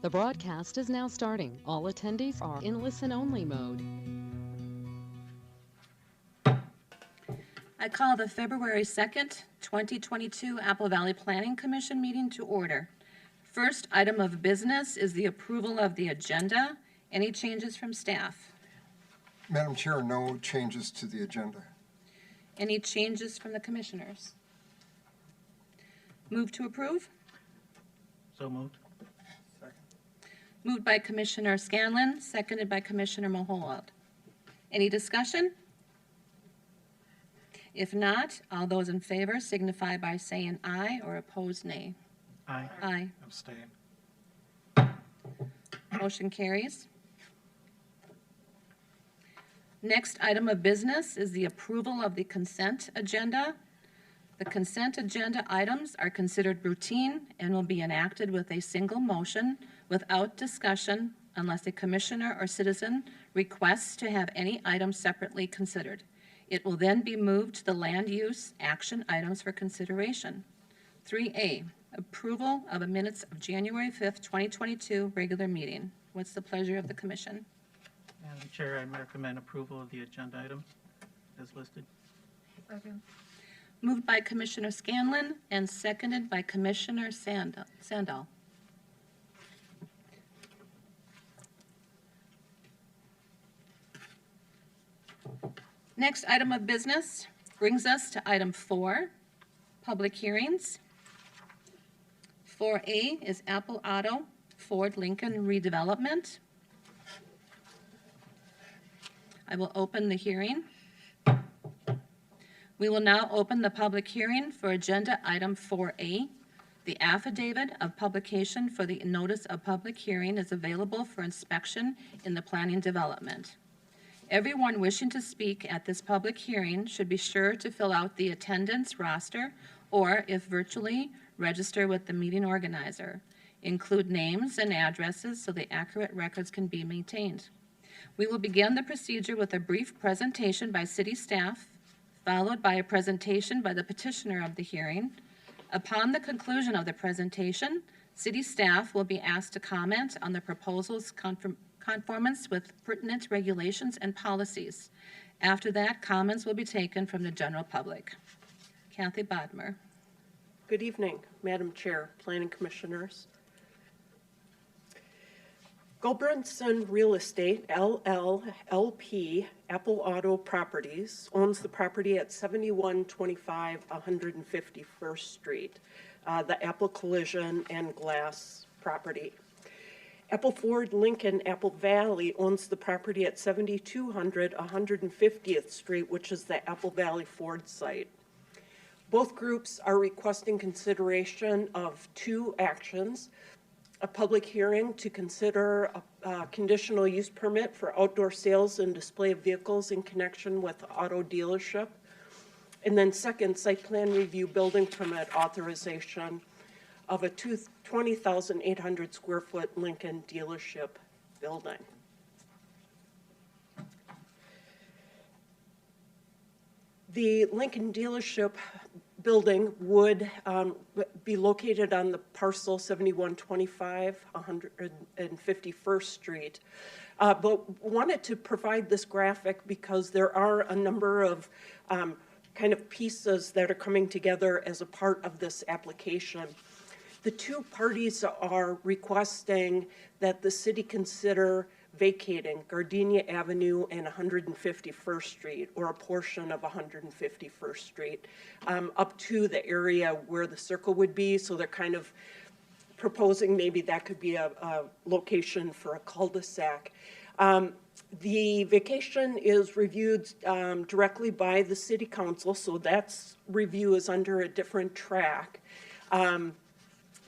The broadcast is now starting. All attendees are in listen-only mode. I call the February 2nd, 2022 Apple Valley Planning Commission meeting to order. First item of business is the approval of the agenda. Any changes from staff? Madam Chair, no changes to the agenda. Any changes from the commissioners? Move to approve? So moved. Moved by Commissioner Scanlon, seconded by Commissioner Mahowald. Any discussion? If not, all those in favor signify by saying aye or opposed nay. Aye. Aye. Abstain. Motion carries. Next item of business is the approval of the consent agenda. The consent agenda items are considered routine and will be enacted with a single motion without discussion unless a commissioner or citizen requests to have any item separately considered. It will then be moved to the land use action items for consideration. 3A, approval of the minutes of January 5th, 2022 regular meeting. What's the pleasure of the commission? Madam Chair, I recommend approval of the agenda items as listed. Moved by Commissioner Scanlon and seconded by Commissioner Sandal. Next item of business brings us to item 4, public hearings. 4A is Apple Auto Ford Lincoln redevelopment. I will open the hearing. We will now open the public hearing for agenda item 4A. The affidavit of publication for the notice of public hearing is available for inspection in the planning development. Everyone wishing to speak at this public hearing should be sure to fill out the attendance roster or, if virtually, register with the meeting organizer. Include names and addresses so the accurate records can be maintained. We will begin the procedure with a brief presentation by city staff, followed by a presentation by the petitioner of the hearing. Upon the conclusion of the presentation, city staff will be asked to comment on the proposal's conformance with pertinent regulations and policies. After that, comments will be taken from the general public. Kathy Bodmer. Good evening, Madam Chair, Planning Commissioners. Gulbranson Real Estate, LLP, Apple Auto Properties, owns the property at 7125 151st Street, the Apple Collision and Glass property. Apple Ford Lincoln Apple Valley owns the property at 7200 150th Street, which is the Apple Valley Ford site. Both groups are requesting consideration of two actions: a public hearing to consider a conditional use permit for outdoor sales and display of vehicles in connection with auto dealership, and then second, site plan review building permit authorization of a 20,800 square foot Lincoln dealership building. The Lincoln dealership building would be located on the parcel 7125 151st Street. But wanted to provide this graphic because there are a number of kind of pieces that are coming together as a part of this application. The two parties are requesting that the city consider vacating Gardenia Avenue and 151st Street, or a portion of 151st Street, up to the area where the circle would be. So they're kind of proposing maybe that could be a location for a cul-de-sac. The vacation is reviewed directly by the city council, so that's review is under a different track.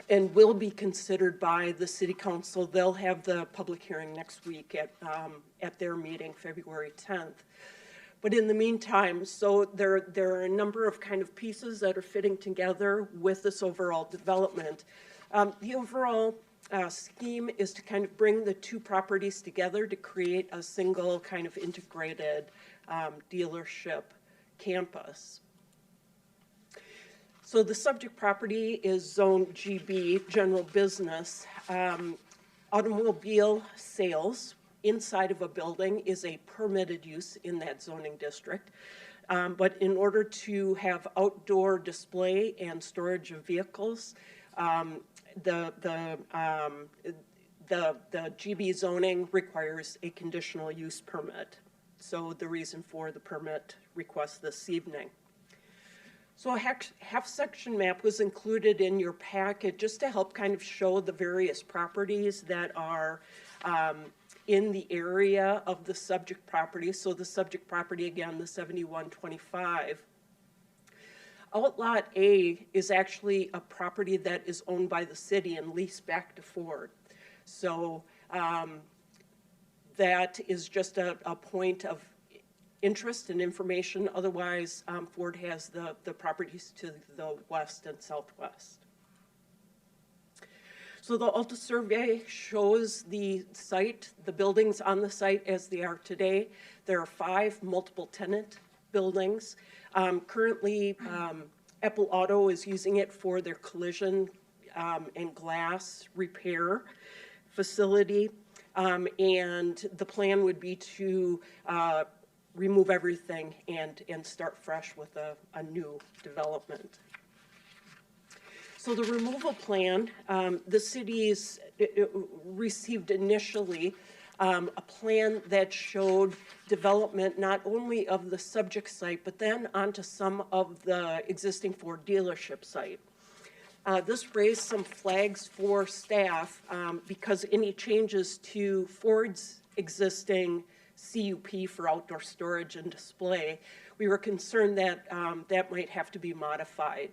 And will be considered by the city council. They'll have the public hearing next week at their meeting, February 10th. But in the meantime, so there are a number of kind of pieces that are fitting together with this overall development. The overall scheme is to kind of bring the two properties together to create a single kind of integrated dealership campus. So the subject property is Zone GB, General Business. Automobile sales inside of a building is a permitted use in that zoning district. But in order to have outdoor display and storage of vehicles, the GB zoning requires a conditional use permit. So the reason for the permit request this evening. So a half-section map was included in your packet just to help kind of show the various properties that are in the area of the subject property. So the subject property, again, the 7125. Outlot A is actually a property that is owned by the city and leased back to Ford. So that is just a point of interest and information. Otherwise, Ford has the properties to the west and southwest. So the Alta survey shows the site, the buildings on the site as they are today. There are 5 multiple tenant buildings. Currently, Apple Auto is using it for their collision and glass repair facility. And the plan would be to remove everything and start fresh with a new development. So the removal plan, the cities received initially a plan that showed development not only of the subject site, but then onto some of the existing Ford dealership site. This raised some flags for staff because any changes to Ford's existing CUP for outdoor storage and display, we were concerned that that might have to be modified.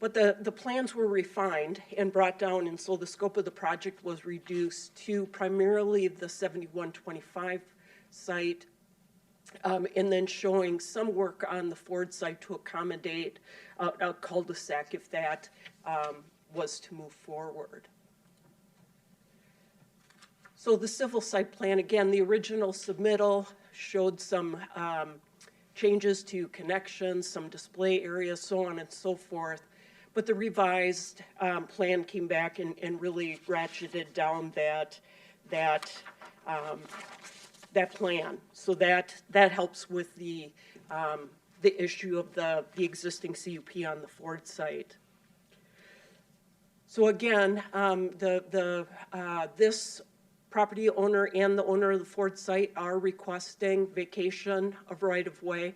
But the plans were refined and brought down, and so the scope of the project was reduced to primarily the 7125 site, and then showing some work on the Ford site to accommodate a cul-de-sac if that was to move forward. So the civil site plan, again, the original submittal showed some changes to connections, some display areas, so on and so forth. But the revised plan came back and really ratcheted down that plan. So that helps with the issue of the existing CUP on the Ford site. So again, this property owner and the owner of the Ford site are requesting vacation of right-of-way.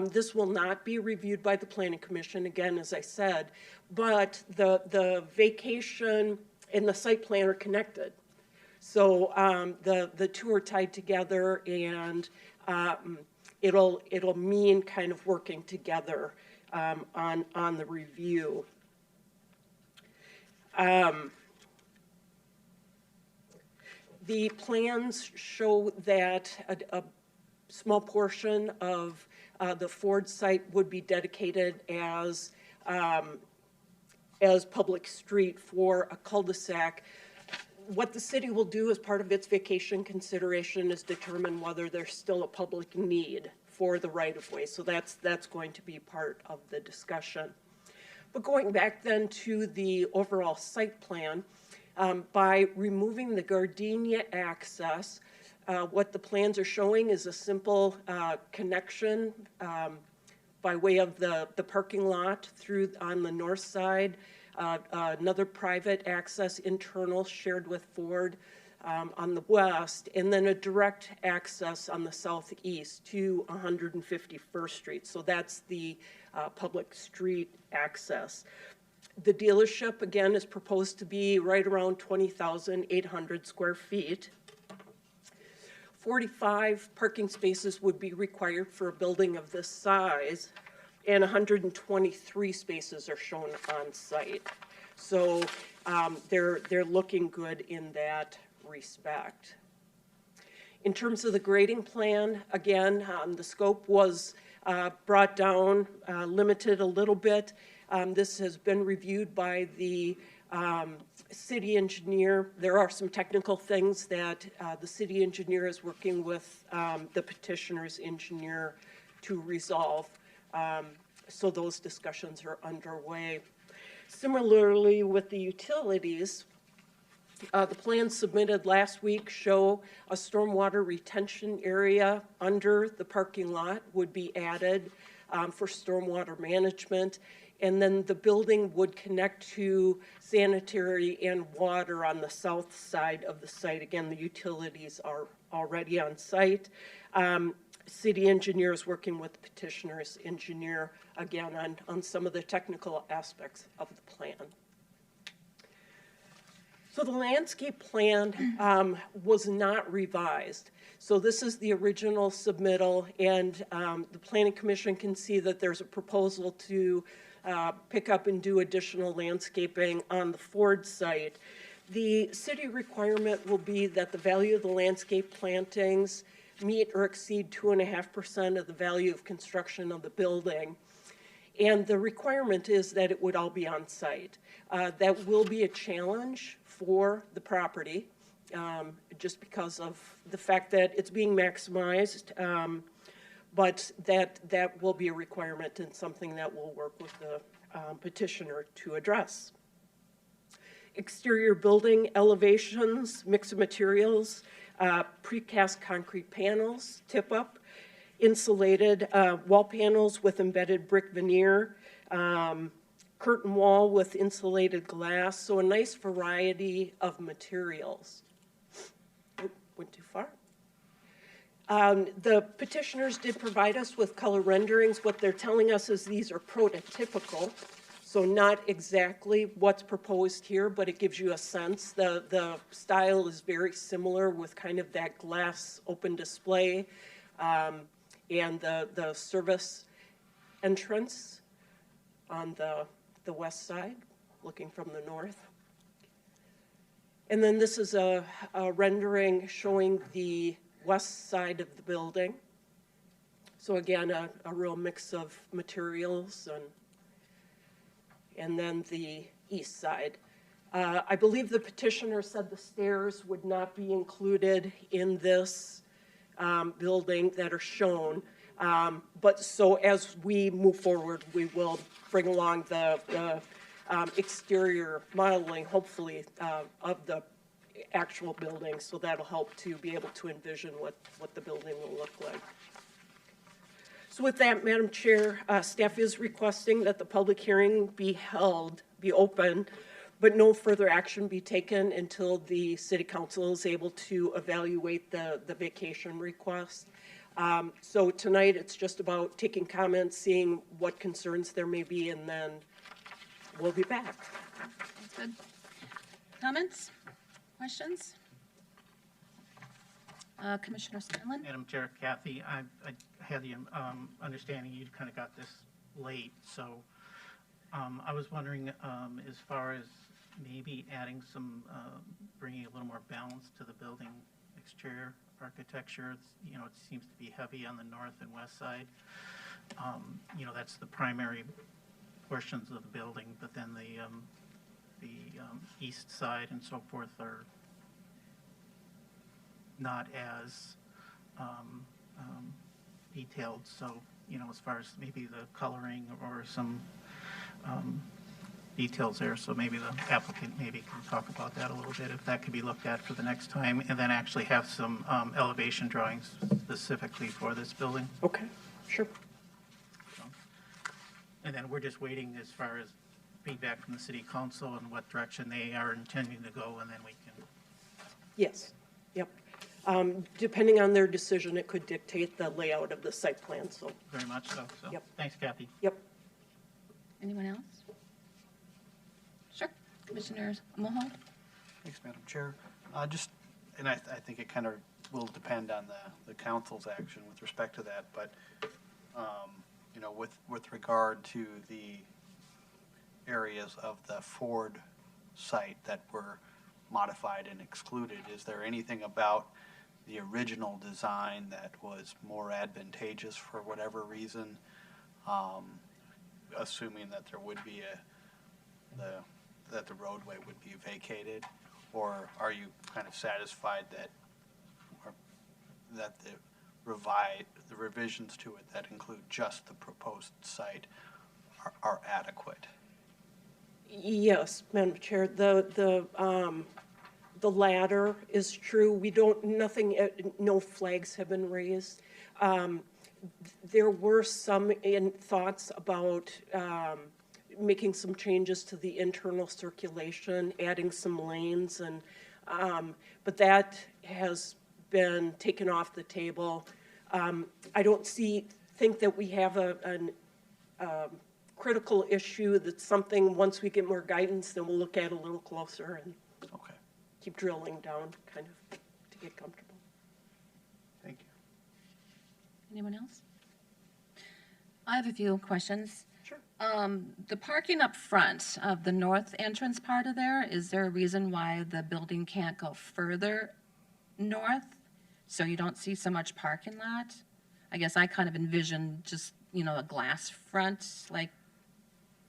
This will not be reviewed by the Planning Commission, again, as I said, but the vacation and the site plan are connected. So the two are tied together, and it'll mean kind of working together on the review. The plans show that a small portion of the Ford site would be dedicated as public street for a cul-de-sac. What the city will do as part of its vacation consideration is determine whether there's still a public need for the right-of-way. So that's going to be part of the discussion. But going back then to the overall site plan, by removing the gardenia access, what the plans are showing is a simple connection by way of the parking lot through on the north side, another private access internal shared with Ford on the west, and then a direct access on the southeast to 151st Street. So that's the public street access. The dealership, again, is proposed to be right around 20,800 square feet. 45 parking spaces would be required for a building of this size, and 123 spaces are shown on site. So they're looking good in that respect. In terms of the grading plan, again, the scope was brought down, limited a little bit. This has been reviewed by the city engineer. There are some technical things that the city engineer is working with the petitioner's engineer to resolve. So those discussions are underway. Similarly, with the utilities, The plans submitted last week show a stormwater retention area under the parking lot would be added for stormwater management. And then the building would connect to sanitary and water on the south side of the site. Again, the utilities are already on site. City engineers working with the petitioner's engineer, again, on some of the technical aspects of the plan. So the landscape plan was not revised. So this is the original submittal, and the Planning Commission can see that there's a proposal to pick up and do additional landscaping on the Ford site. The city requirement will be that the value of the landscape plantings meet or exceed 2.5% of the value of construction of the building. And the requirement is that it would all be on site. That will be a challenge for the property, just because of the fact that it's being maximized, but that will be a requirement and something that we'll work with the petitioner to address. Exterior building elevations, mix of materials, precast concrete panels, tip-up, insulated wall panels with embedded brick veneer, curtain wall with insulated glass, so a nice variety of materials. Oh, went too far. The petitioners did provide us with color renderings. What they're telling us is these are prototypical, so not exactly what's proposed here, but it gives you a sense. The style is very similar with kind of that glass open display and the service entrance on the west side, looking from the north. And then this is a rendering showing the west side of the building. So again, a real mix of materials, and then the east side. I believe the petitioner said the stairs would not be included in this building that are shown. But so as we move forward, we will bring along the exterior modeling, hopefully, of the actual building, so that'll help to be able to envision what the building will look like. So with that, Madam Chair, staff is requesting that the public hearing be open, but no further action be taken until the City Council is able to evaluate the vacation request. So tonight, it's just about taking comments, seeing what concerns there may be, and then we'll be back. That's good. Comments? Questions? Commissioner Scanlon? Madam Chair, Kathy, I had the understanding you kind of got this late, so I was wondering as far as maybe adding some, bringing a little more balance to the building exterior architecture. You know, it seems to be heavy on the north and west side. You know, that's the primary portions of the building, but then the east side and so forth are not as detailed. So, you know, as far as maybe the coloring or some details there. So maybe the applicant maybe can talk about that a little bit, if that could be looked at for the next time, and then actually have some elevation drawings specifically for this building. Okay, sure. So, and then we're just waiting as far as feedback from the city council and what direction they are intending to go, and then we can. Yes, yep. Depending on their decision, it could dictate the layout of the site plan, so. Very much so. So, Yep. Thanks, Kathy. Yep. Anyone else? Sure. Commissioner Mulhall? Thanks, Madam Chair. And I think it kind of will depend on the council's action with respect to that, but, you know, with regard to the areas of the Ford site that were modified and excluded, is there anything about the original design that was more advantageous for whatever reason, assuming that there would be that the roadway would be vacated, or are you kind of satisfied that the revisions to it that include just the proposed site are adequate? Yes, Madam Chair, the The latter is true. We don't, nothing, no flags have been raised. There were some thoughts about making some changes to the internal circulation, adding some lanes, and but that has been taken off the table. I don't think that we have a critical issue. That's something, once we get more guidance, then we'll look at a little closer and Okay, keep drilling down, kind of, to get comfortable. thank you. Anyone else? I have a few questions. Sure. The parking up front of the north entrance part of there, is there a reason why the building can't go further north? So you don't see so much parking lot? I guess I kind of envision just, a glass front, like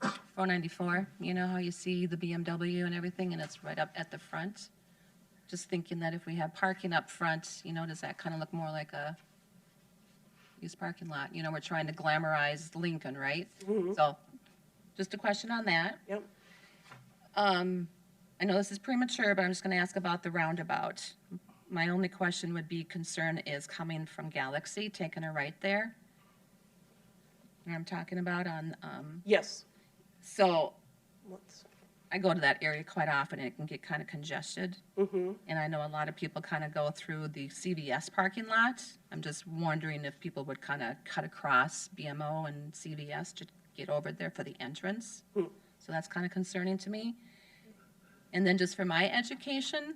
494, how you see the BMW and everything, and it's right up at the front. Just thinking that if we have parking up front, does that kind of look more like a used parking lot? We're trying to glamorize Lincoln, right? So, just a question on that. Yep. I know this is premature, but I'm just going to ask about the roundabout. My only concern is coming from Galaxy, taking a right there. You know what I'm talking about on, Yes. so Let's, I go to that area quite often, and it can get kind of congested. mm-hmm. And I know a lot of people kind of go through the CVS parking lot. I'm just wondering if people would kind of cut across BMO and CVS to get over there for the entrance. So that's kind of concerning to me. And then just for my education,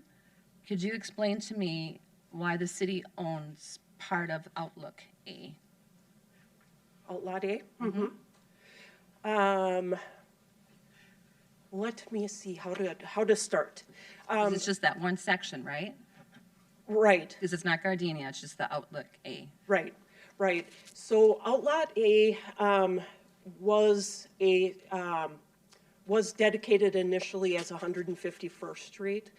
could you explain to me why the city owns part of Outlook A? Outlot A? Let me see how to start. 'Cause it's just that one section, right? Right. Because it's not Gardenia, it's just the Outlook A. Right, right. So Outlot A was dedicated initially as 151st Street.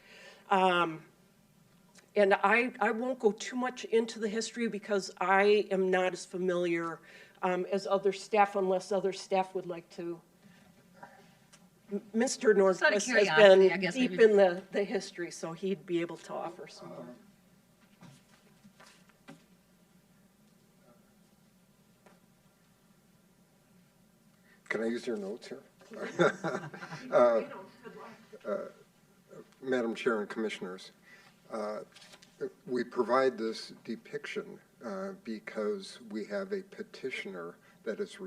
And I won't go too much into the history because I am not as familiar as other staff, unless other staff would like to. Mr. Just out of Nordquist has curiosity, I been guess deep maybe- in the history, so he'd be able to offer some more. Can I use your notes here? Madam Chair and Commissioners, we provide this depiction because we have a petitioner that is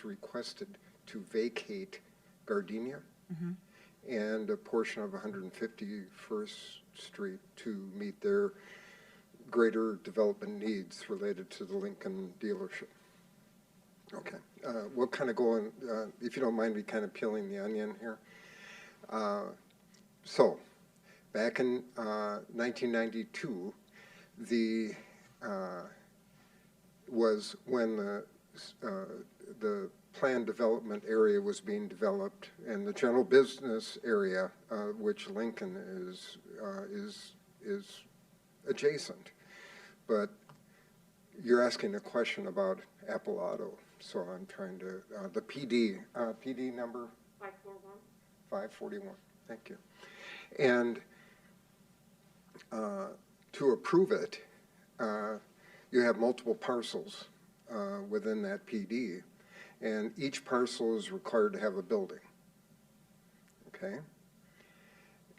requested to vacate Gardenia and a portion of 151st Street to meet their greater development needs related to the Lincoln dealership. Okay, we'll kind of go on, if you don't mind me kind of peeling the onion here. So, back in 1992, was when the planned development area was being developed, and the general business area, which Lincoln is adjacent. But you're asking a question about Apple Auto, so I'm trying to, the PD number? 541. 541, thank you. And to approve it, you have multiple parcels within that PD, and each parcel is required to have a building, okay?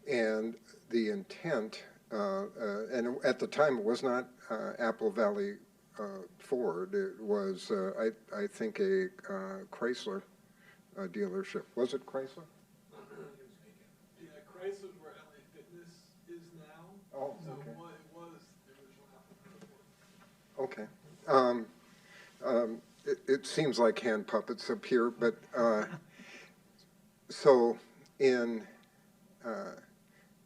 And the intent, and at the time it was not Apple Valley Ford, it was, I think, a Chrysler dealership. Was it Chrysler? Yeah, Chrysler's where LA Fitness is now. Oh, So okay. it was the original Apple Ford. Okay. It seems like hand puppets up here, but so in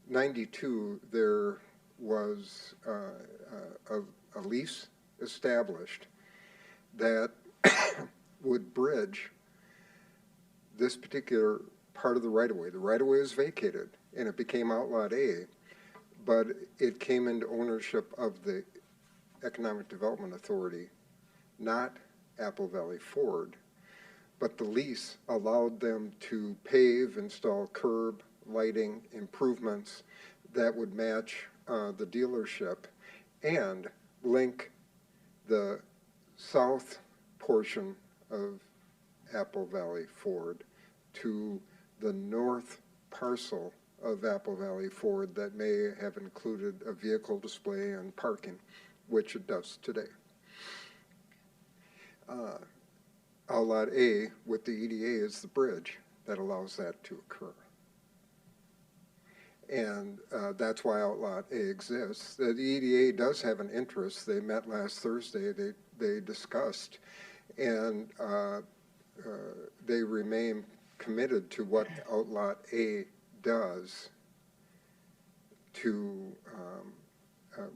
92, there was a lease established that would bridge this particular part of the right-of-way. The right-of-way is vacated, and it became Outlot A, but it came into ownership of the Economic Development Authority, not Apple Valley Ford, but the lease allowed them to pave, install curb, lighting, improvements that would match the dealership and link the south portion of Apple Valley Ford to the north parcel of Apple Valley Ford that may have included a vehicle display and parking, which it does today. Outlot A with the EDA is the bridge that allows that to occur. And that's why Outlot A exists. The EDA does have an interest. They met last Thursday. They discussed, and they remain committed to what Outlot A does to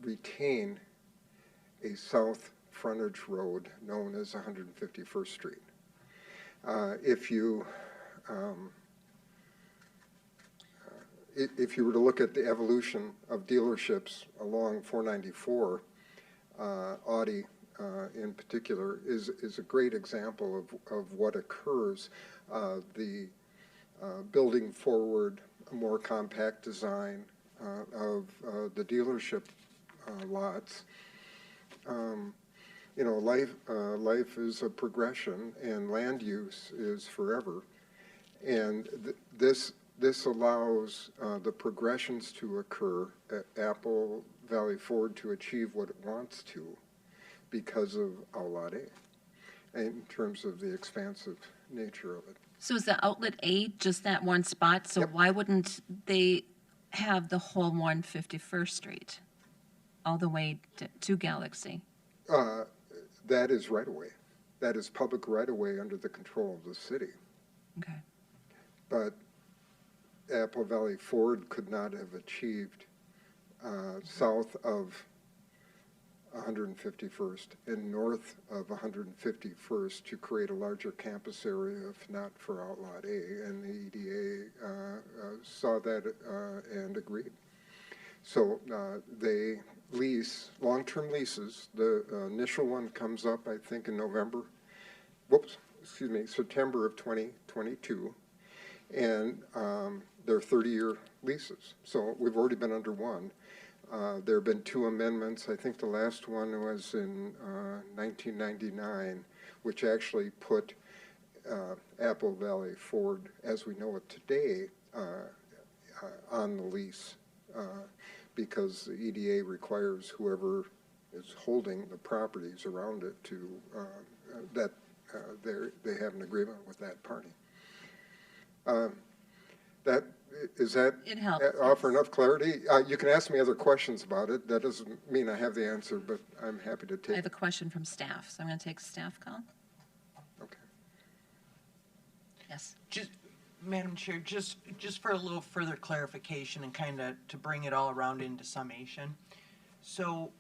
retain a south frontage road known as 151st Street. If you were to look at the evolution of dealerships along 494, Audi in particular is a great example of what occurs. The building forward a more compact design of the dealership lots. You know, life is a progression, and land use is forever. And this allows the progressions to occur at Apple Valley Ford to achieve what it wants to because of Outlot A, in terms of the expansive nature of it. So is the outlet A just that one spot? So Yep. why wouldn't they have the whole 151st Street all the way to Galaxy? That is right-of-way. That is public right-of-way under the control of the city. Okay. But Apple Valley Ford could not have achieved south of 151st and north of 151st to create a larger campus area if not for Outlot A, and the EDA saw that and agreed. So they lease, long-term leases. The initial one comes up, I think, in September of 2022, and they're 30-year leases. So we've already been under one. There have been 2 amendments. I think the last one was in 1999, which actually put Apple Valley Ford, as we know it today, on the lease, because the EDA requires whoever is holding the properties around it to they have an agreement with that party. Does that It helps. offer enough clarity? You can ask me other questions about it. That doesn't mean I have the answer, but I'm happy to I take have a it. question from staff, so I'm going to take a staff call. Okay. Yes. Just, Madam Chair, just for a little further clarification and kind of to bring it all around into summation. So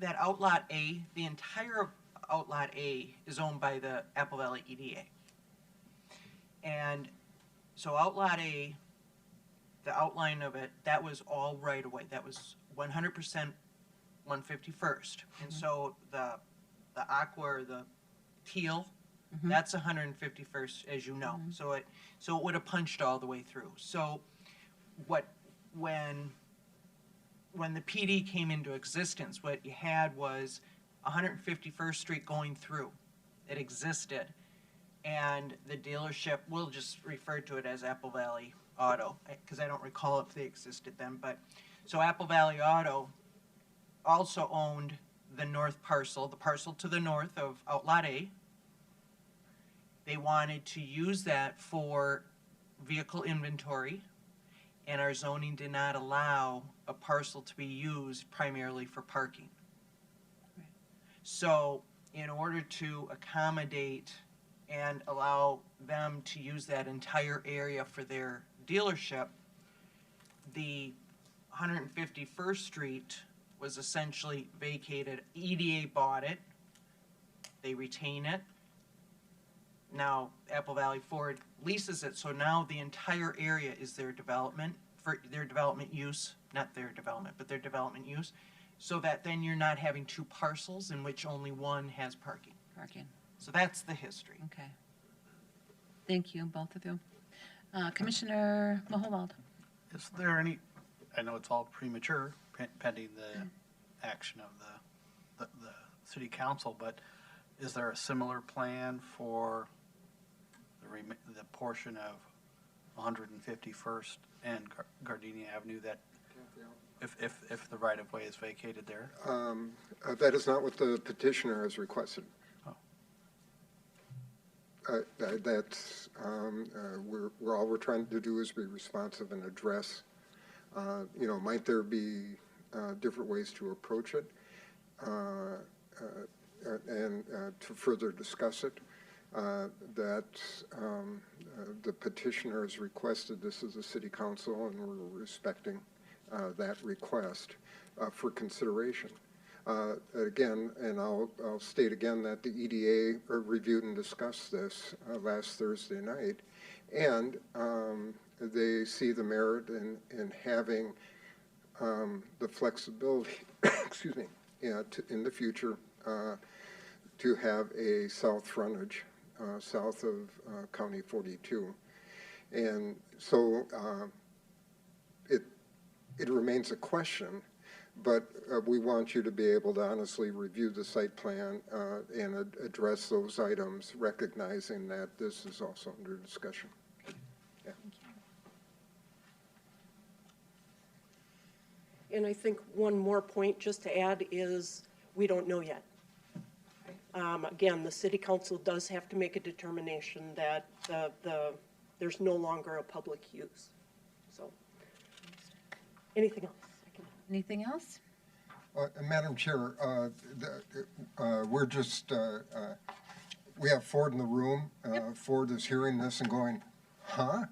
that Outlot A, the entire Outlot A is owned by the Apple Valley EDA. And so Outlot A, the outline of it, that was all right away. That was 100% 151st. And so the aqua, or the teal, that's 151st, as you know. So it would have punched all the way through. So when the PD came into existence, what you had was 151st Street going through. It existed. And the dealership, we'll just refer to it as Apple Valley Auto, because I don't recall if they existed then. But so Apple Valley Auto also owned the north parcel, the parcel to the north of Outlot A. They wanted to use that for vehicle inventory, and our zoning did not allow a parcel to be used primarily for parking. Right. So in order to accommodate and allow them to use that entire area for their dealership, the 151st Street was essentially vacated. EDA bought it. They retain it. Now Apple Valley Ford leases it, so now the entire area is their development, for their development use, not their development, but their development use, so that then you're not having 2 parcels in which only one has parking. Parking. So that's the history. Okay. Thank you, both of you. Commissioner Mahowald. Is there any, I know it's all premature pending the action of the city council, but is there a similar plan for the portion of 151st and Gardenia Avenue that if the right of way is vacated there? That is not what the petitioner has requested. That's, all we're trying to do is be responsive and address, might there be different ways to approach it and to further discuss it. That the petitioner has requested this as a city council, and we're respecting that request for consideration. Again, and I'll state again that the EDA reviewed and discussed this last Thursday night, and they see the merit in having the flexibility, excuse me, in the future to have a south frontage south of County 42. And so it remains a question, but we want you to be able to honestly review the site plan and address those items, recognizing that this is also under discussion. Yeah. And I think one more point just to add is we don't know yet. Again, the city council does have to make a determination that there's no longer a public use. So, anything else? Anything else? Madam Chair, we're just, we have Ford in the room. Ford is hearing this and going, huh?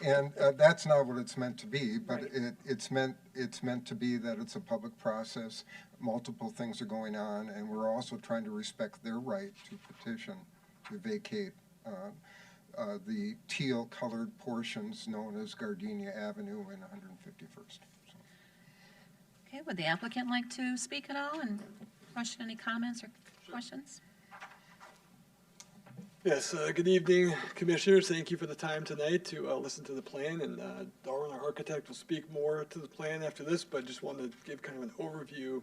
And that's not what it's meant to be, but right. It's meant to be that it's a public process. Multiple things are going on, and we're also trying to respect their right to petition to vacate the teal-colored portions known as Gardenia Avenue and 151st. So. Okay, would the applicant like to speak at all and question any comments or questions? Yes, good evening, Commissioners. Thank you for the time tonight to listen to the plan, and Darwin, our architect, will speak more to the plan after this, but just wanted to give kind of an overview.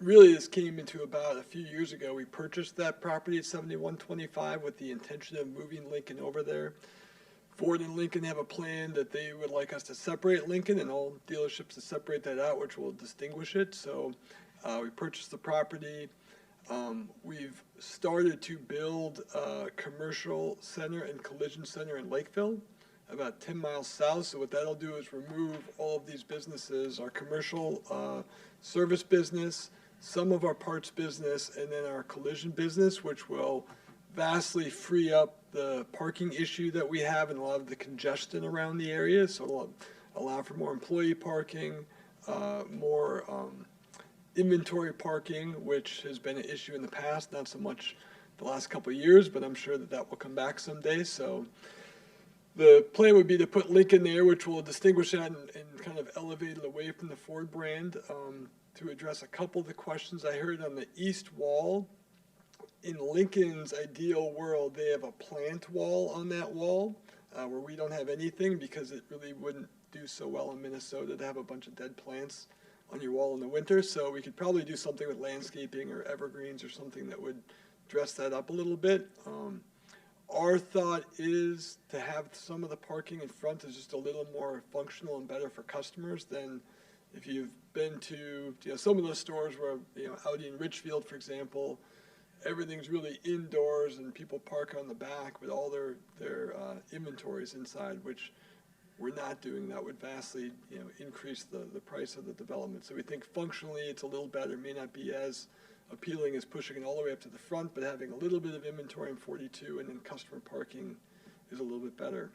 Really, this came into about a few years ago. We purchased that property at 7125 with the intention of moving Lincoln over there. Ford and Lincoln have a plan that they would like us to separate Lincoln and all dealerships to separate that out, which will distinguish it. So we purchased the property. We've started to build a commercial center and collision center in Lakeville, about 10 miles south. So what that'll do is remove all of these businesses, our commercial service business, some of our parts business, and then our collision business, which will vastly free up the parking issue that we have and a lot of the congestion around the area. So it'll allow for more employee parking, more inventory parking, which has been an issue in the past, not so much the last couple of years, but I'm sure that will come back someday. So the plan would be to put Lincoln there, which will distinguish that and kind of elevate it away from the Ford brand. To address a couple of the questions I heard on the east wall, in Lincoln's ideal world, they have a plant wall on that wall where we don't have anything, because it really wouldn't do so well in Minnesota to have a bunch of dead plants on your wall in the winter. So we could probably do something with landscaping or evergreens or something that would dress that up a little bit. Our thought is to have some of the parking in front is just a little more functional and better for customers than if you've been to some of those stores where, out in Richfield, for example, everything's really indoors and people park on the back with all their inventories inside, which we're not doing. That would vastly increase the price of the development. So we think functionally it's a little better. May not be as appealing as pushing it all the way up to the front, but having a little bit of inventory in 42 and then customer parking is a little bit better.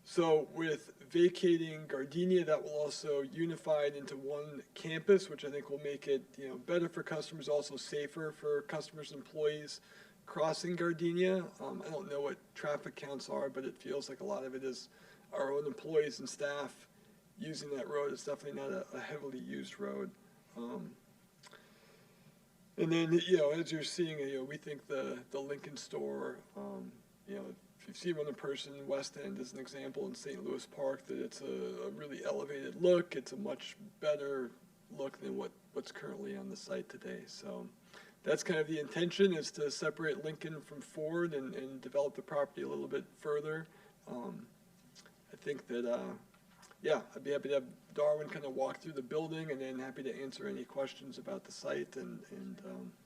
So with vacating Gardenia, that will also unify it into one campus, which I think will make it better for customers, also safer for customers and employees crossing Gardenia. I don't know what traffic counts are, but it feels like a lot of it is our own employees and staff using that road. It's definitely not a heavily used road. And then, as you're seeing, we think the Lincoln store, you've seen one in person in West End as an example in St. Louis Park, that it's a really elevated look. It's a much better look than what's currently on the site today. So that's kind of the intention, is to separate Lincoln from Ford and develop the property a little bit further. I think that, yeah, I'd be happy to have Darwin kind of walk through the building, and then happy to answer any questions about the site and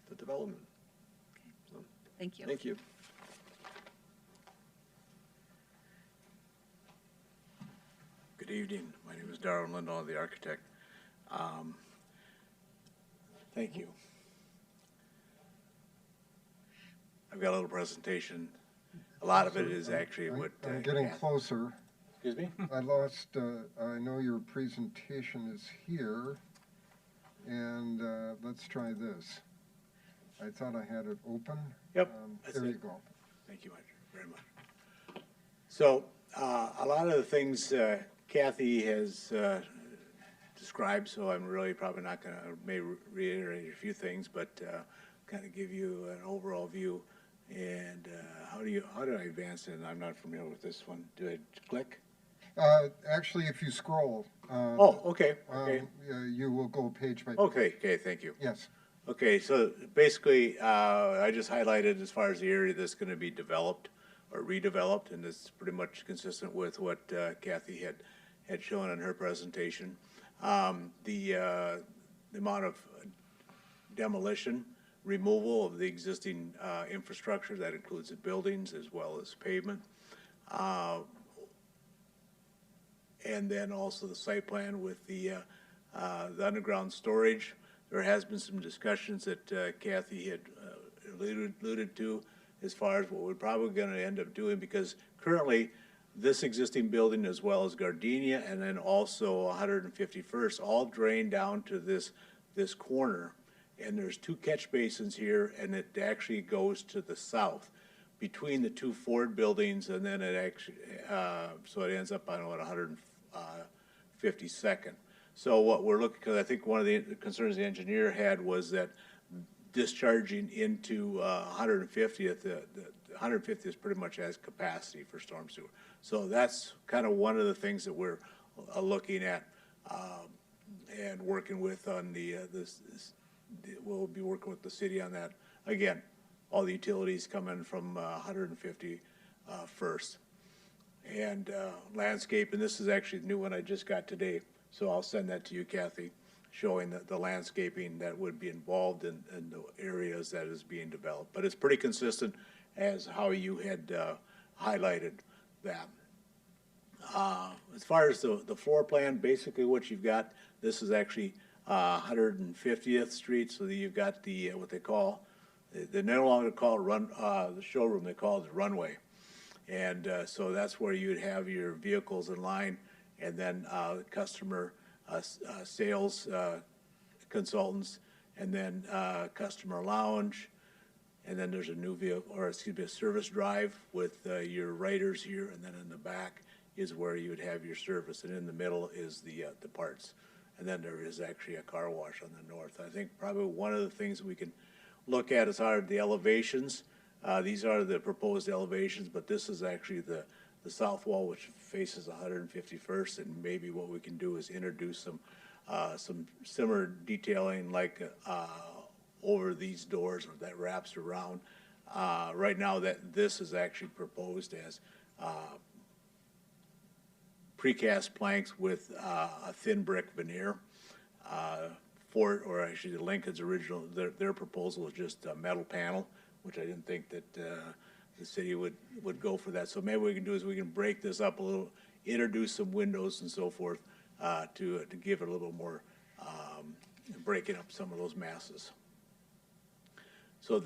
the development. So, Thank you. thank you. Good evening. My name is Darwin Lindahl, the architect. Thank you. I've got a little presentation. A lot of it is actually what. I'm getting closer. Excuse me? I lost, I know your presentation is here, and let's try this. I thought I had it open. Yep, that's There you it. go. Thank you very much. So a lot of the things Kathy has described, so I'm really probably not going to, may reiterate a few things, but kind of give you an overall view. And how do I advance it? I'm not familiar with this one. Do I click? Actually, if you scroll. Oh, okay, okay. You will go page by page. Okay, thank you. Yes. Okay, so basically, I just highlighted as far as the area that's going to be developed or redeveloped, and it's pretty much consistent with what Kathy had shown in her presentation. The amount of demolition, removal of the existing infrastructure, that includes the buildings as well as pavement. And then also the site plan with the underground storage. There has been some discussions that Kathy had alluded to as far as what we're probably going to end up doing, because currently this existing building as well as Gardenia and then also 151st all drain down to this corner. And there's two catch basins here, and it actually goes to the south between the two Ford buildings, and then it actually, so it ends up on what, 152nd. So what we're looking, because I think one of the concerns the engineer had was that discharging into 150th, the 150th is pretty much has capacity for storm sewer. So that's kind of one of the things that we're looking at and working with on we'll be working with the city on that. Again, all the utilities come in from 150 first. And landscape, and this is actually the new one I just got today, so I'll send that to you, Kathy, showing the landscaping that would be involved in the areas that is being developed. But it's pretty consistent as how you had highlighted that. As far as the floor plan, basically what you've got, this is actually 150th Street, so that you've got the what they call, they no longer call it the showroom, they call it the runway. And so that's where you'd have your vehicles in line, and then customer sales consultants, and then customer lounge, and then there's a new vehicle, or excuse me, a service drive with your writers here, and then in the back is where you would have your service, and in the middle is the parts. And then there is actually a car wash on the north. I think probably one of the things we can look at is the elevations. These are the proposed elevations, but this is actually the south wall, which faces 151st, and maybe what we can do is introduce some similar detailing like over these doors that wraps around. Right now, this is actually proposed as precast planks with a thin brick veneer. Or actually the Lincoln's original, their proposal was just a metal panel, which I didn't think that the city would go for that. So maybe what we can do is we can break this up a little, introduce some windows and so forth to give it a little more, breaking up some of those masses. So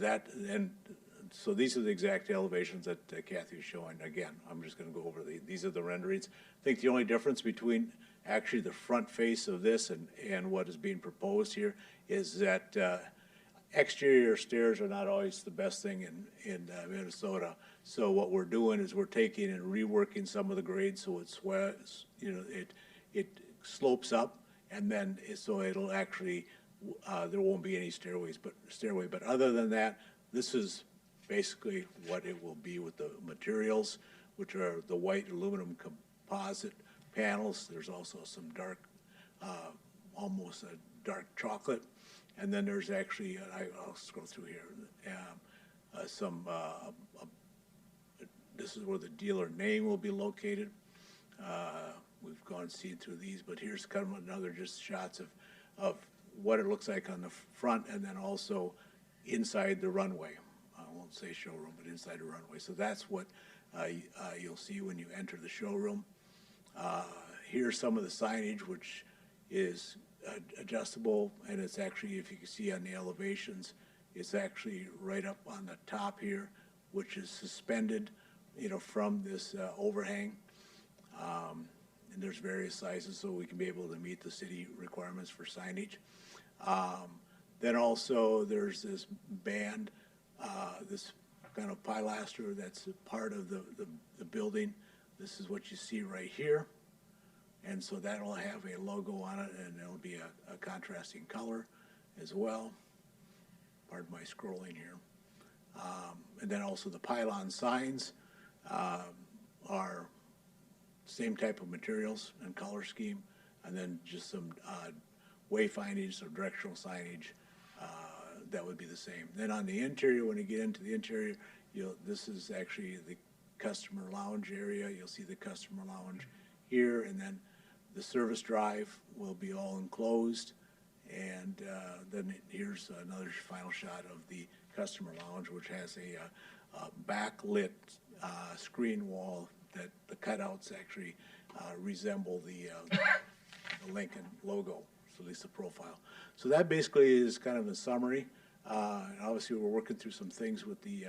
so these are the exact elevations that Kathy was showing. Again, I'm just going to go over these are the renderings. I think the only difference between actually the front face of this and what is being proposed here is that exterior stairs are not always the best thing in Minnesota. So what we're doing is we're taking and reworking some of the grades so it slopes up, and then so it'll actually there won't be any stairway. But other than that, this is basically what it will be with the materials, which are the white aluminum composite panels. There's also some dark, almost a dark chocolate. And then there's actually, I'll scroll through here, this is where the dealer name will be located. We've gone seen through these, but here's kind of another just shots of what it looks like on the front and then also inside the runway. I won't say showroom, but inside the runway. So that's what you'll see when you enter the showroom. Here's some of the signage, which is adjustable, and it's actually, if you can see on the elevations, it's actually right up on the top here, which is suspended, you know, from this overhang. And there's various sizes, so we can be able to meet the city requirements for signage. Then also there's this band, this kind of pilaster that's part of the building. This is what you see right here. And so that'll have a logo on it, and it'll be a contrasting color as well. Pardon my scrolling here. And then also the pylon signs are same type of materials and color scheme, and then just some wayfinding, some directional signage that would be the same. Then on the interior, when you get into the interior, this is actually the customer lounge area. You'll see the customer lounge here, and then the service drive will be all enclosed. And then here's another final shot of the customer lounge, which has a backlit screen wall that the cutouts actually resemble the Lincoln logo, so at least the profile. So that basically is kind of a summary. And obviously, we're working through some things with the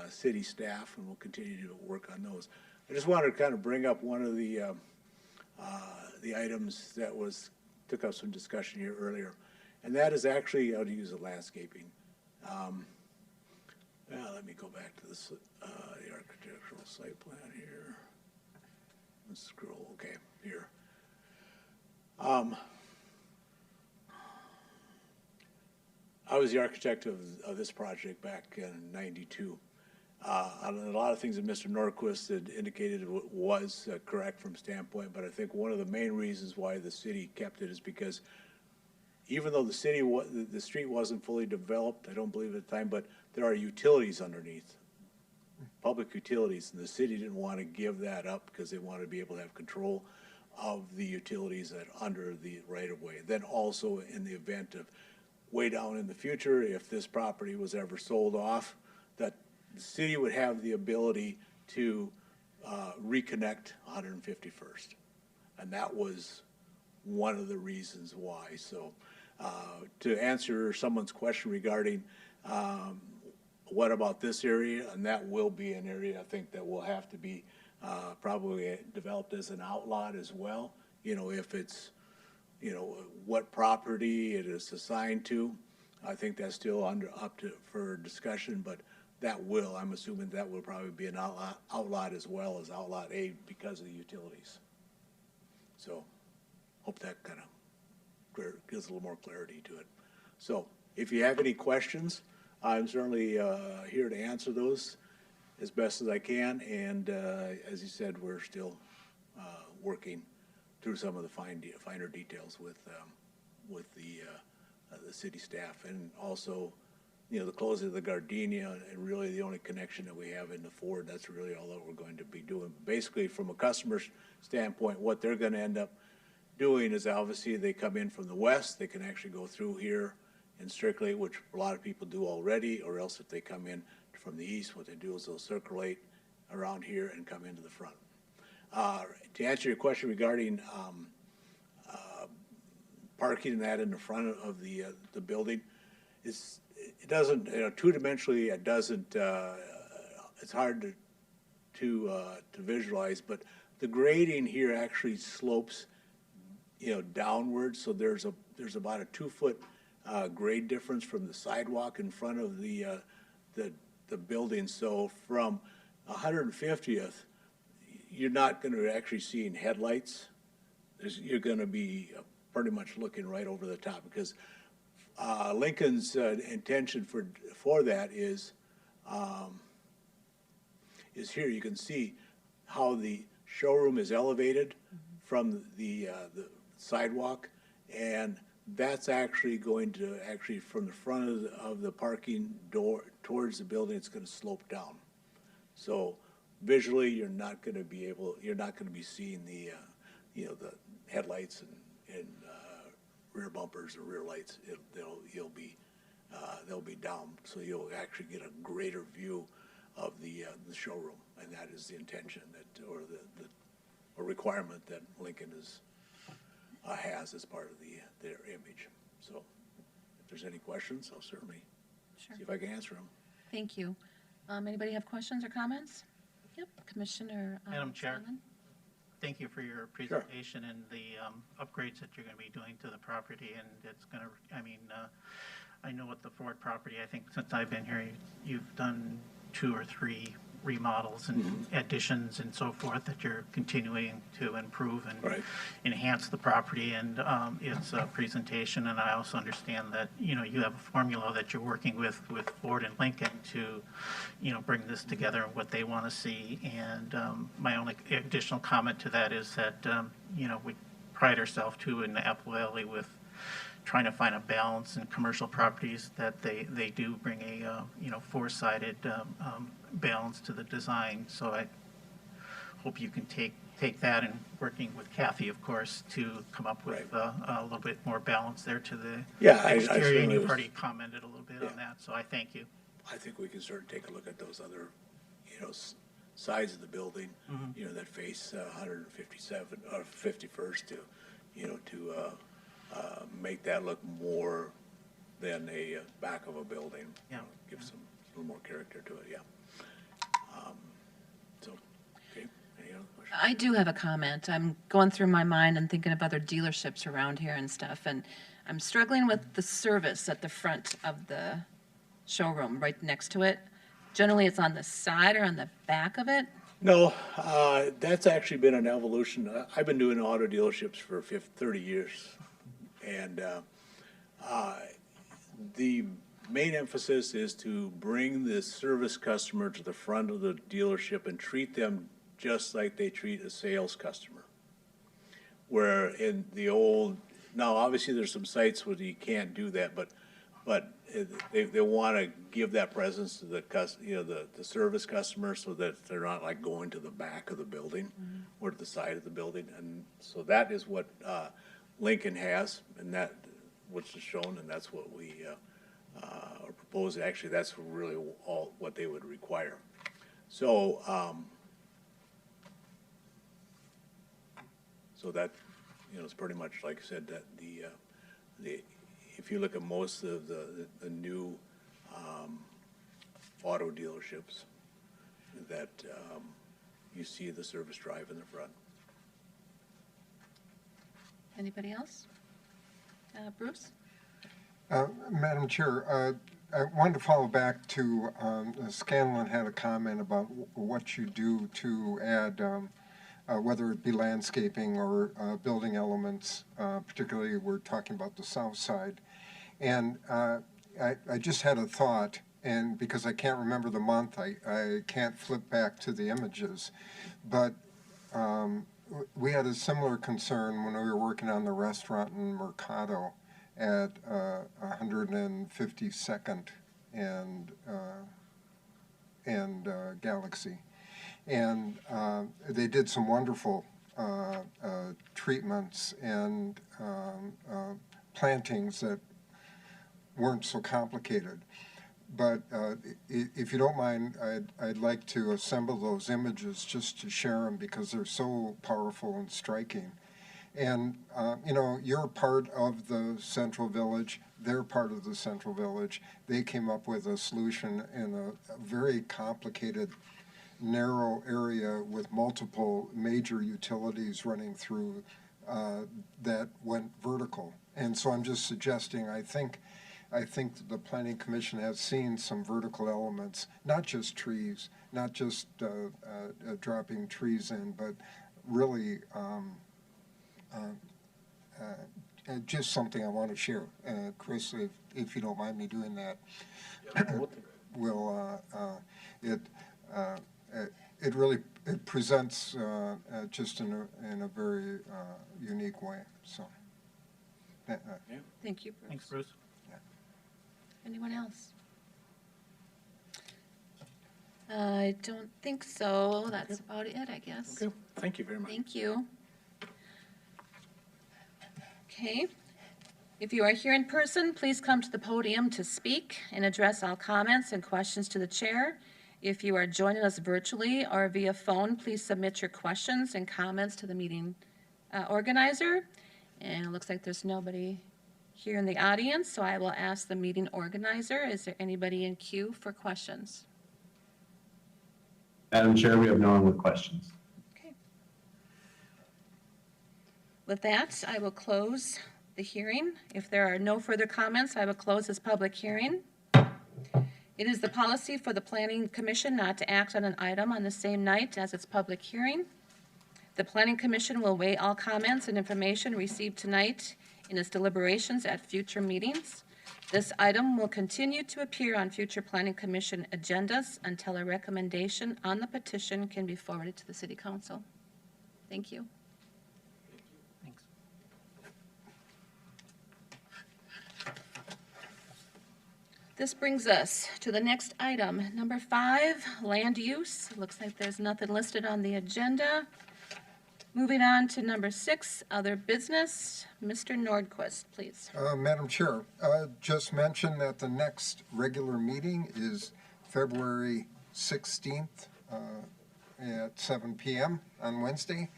city staff, and we'll continue to work on those. I just wanted to kind of bring up one of the items that took up some discussion here earlier, and that is actually how to use the landscaping. Let me go back to this, the architectural site plan here. Let's scroll, okay, here. I was the architect of this project back in '92. A lot of things that Mr. Norquist had indicated was correct from standpoint, but I think one of the main reasons why the city kept it is because even though the street wasn't fully developed, I don't believe at the time, but there are utilities underneath, public utilities, and the city didn't want to give that up because they wanted to be able to have control of the utilities that under the right-of-way. Then also in the event of way down in the future, if this property was ever sold off, that the city would have the ability to reconnect 151st. And that was one of the reasons why. So to answer someone's question regarding what about this area, and that will be an area I think that will have to be probably developed as an outlot as well. You know, if it's, you know, what property it is assigned to, I think that's still up for discussion, but I'm assuming that will probably be an outlot as well as outlot A because of the utilities. So hope that kind of gives a little more clarity to it. So if you have any questions, I'm certainly here to answer those as best as I can. And as you said, we're still working through some of the finer details with the city staff, and also, you know, the closing of the Gardenia, and really the only connection that we have in the Ford. That's really all that we're going to be doing. Basically, from a customer standpoint, what they're going to end up doing is obviously they come in from the west, they can actually go through here and circulate, which a lot of people do already, or else if they come in from the east, what they do is they'll circulate around here and come into the front. To answer your question regarding parking and that in the front of the building, it doesn't, you know, two-dimensionally it doesn't, it's hard to visualize, but the grading here actually slopes, you know, downward, so there's about a 2-foot grade difference from the sidewalk in front of the building. So from 150th, you're not going to actually see headlights. You're going to be pretty much looking right over the top, because Lincoln's intention for that is is here. You can see how the showroom is elevated from the sidewalk, and that's actually going to, from the front of the parking door towards the building, it's gonna slope down. So visually, you're not gonna be seeing the, the headlights and rear bumpers or rear lights. They'll be down, so you'll actually get a greater view of the showroom, and that is the intention or a requirement that Lincoln has as part of their image. So if there's any questions, I'll certainly see if I can answer them. Thank you. Anybody have questions or comments? Yep, Commissioner Madam Chair. Scanlon? Thank you for your presentation and the upgrades that you're going to be doing to the property, and it's going to, I know with the Ford property, I think since I've been here, you've done 2 or 3 remodels and additions and so forth that you're continuing to improve and enhance the property and its presentation. And I also understand that, you have a formula that you're working with Ford and Lincoln to, bring this together and what they want to see. And my only additional comment to that is that, we pride ourselves too in the Apple Valley with trying to find a balance in commercial properties that they do bring a, 4-sided balance to the design. So I hope you can take that and working with Kathy, of course, to come up with a little bit more balance there to the exterior. And you've already commented a little bit on that, so I thank you. I think we can sort of take a look at those other, sides of the building, that face 157 or 51st to, to make that look more than a back of a building. Yeah. Give some a little more character to it. Yeah. So, okay. Any other questions? I do have a comment. I'm going through my mind and thinking of other dealerships around here and stuff, and I'm struggling with the service at the front of the showroom, right next to it. Generally, it's on the side or on the back of it. No, that's actually been an evolution. I've been doing auto dealerships for 30 years. And the main emphasis is to bring the service customer to the front of the dealership and treat them just like they treat a sales customer. Where in the old, now obviously there's some sites where you can't do that, but they want to give that presence to the the service customer so that they're not like going to the back of the building or to the side of the building. And so that is what Lincoln has, and that which is shown, and that's what we are proposing. Actually, that's really all what they would require. So, so that it's pretty much like I said that the if you look at most of the new auto dealerships, that you see the service drive in the front. Anybody else? Bruce? Madam Chair, I wanted to follow back to, Scanlon had a comment about what you do to add, whether it be landscaping or building elements, particularly we're talking about the south side. And I just had a thought, and because I can't remember the month, I can't flip back to the images, but we had a similar concern when we were working on the restaurant in Mercado at 152nd and Galaxy. And they did some wonderful treatments and plantings that weren't so complicated. But if you don't mind, I'd like to assemble those images just to share them because they're so powerful and striking. And, you're part of the Central Village, they're part of the Central Village. They came up with a solution in a very complicated, narrow area with multiple major utilities running through that went vertical. And so I'm just suggesting, I think the Planning Commission has seen some vertical elements, not just trees, not just dropping trees in, but really just something I want to share. Chris, if you don't mind me doing that. will, it, it really, it presents just in a very unique way, so. Thank you, Bruce. Thanks, Bruce. Anyone else? I don't think so. That's about it, I guess. Okay, thank you very much. Thank you. Okay. If you are here in person, please come to the podium to speak and address all comments and questions to the chair. If you are joining us virtually or via phone, please submit your questions and comments to the meeting organizer. And it looks like there's nobody here in the audience, so I will ask the meeting organizer, is there anybody in queue for questions? Madam Chair, we have no one with questions. Okay. With that, I will close the hearing. If there are no further comments, I will close this public hearing. It is the policy for the Planning Commission not to act on an item on the same night as its public hearing. The Planning Commission will weigh all comments and information received tonight in its deliberations at future meetings. This item will continue to appear on future Planning Commission agendas until a recommendation on the petition can be forwarded to the City Council. Thank you. Thanks. This brings us to the next item, number 5, land use. Looks like there's nothing listed on the agenda. Moving on to number 6, other business. Mr. Nordquist, please. Madam Chair, just mention that the next regular meeting is February 16th at 7 p.m. on Wednesday.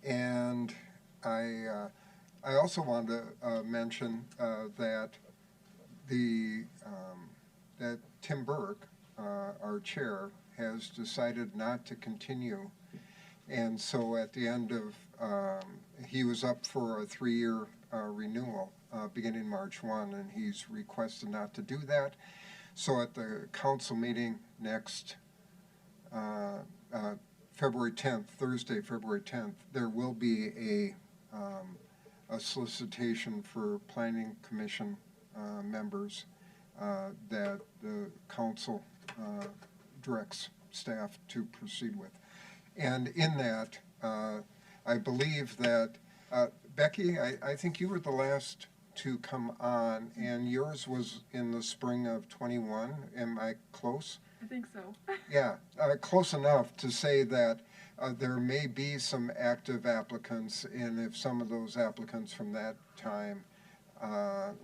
And I also want to mention that that Tim Burke, our chair, has decided not to continue. And so at the end of, he was up for a 3-year renewal beginning March 1, and he's requested not to do that. So at the council meeting next February 10th, Thursday, February 10th, there will be a solicitation for Planning Commission members that the council directs staff to proceed with. And in that, I believe that, Becky, I think you were the last to come on, and yours was in the spring of 21. Am I close? I think so. Yeah, close enough to say that there may be some active applicants, and if some of those applicants from that time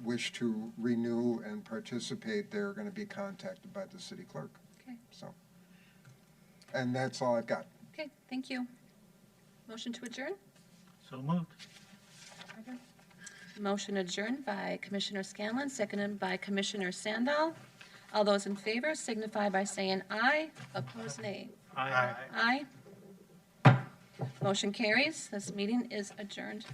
wish to renew and participate, they're going to be contacted by the city clerk. Okay. So, and that's all I've got. Okay, thank you. Motion to adjourn? So moved. Motion adjourned by Commissioner Scanlon, seconded by Commissioner Sandal. All those in favor signify by saying aye. Opposed, nay. Aye. Aye. Motion carries. This meeting is adjourned.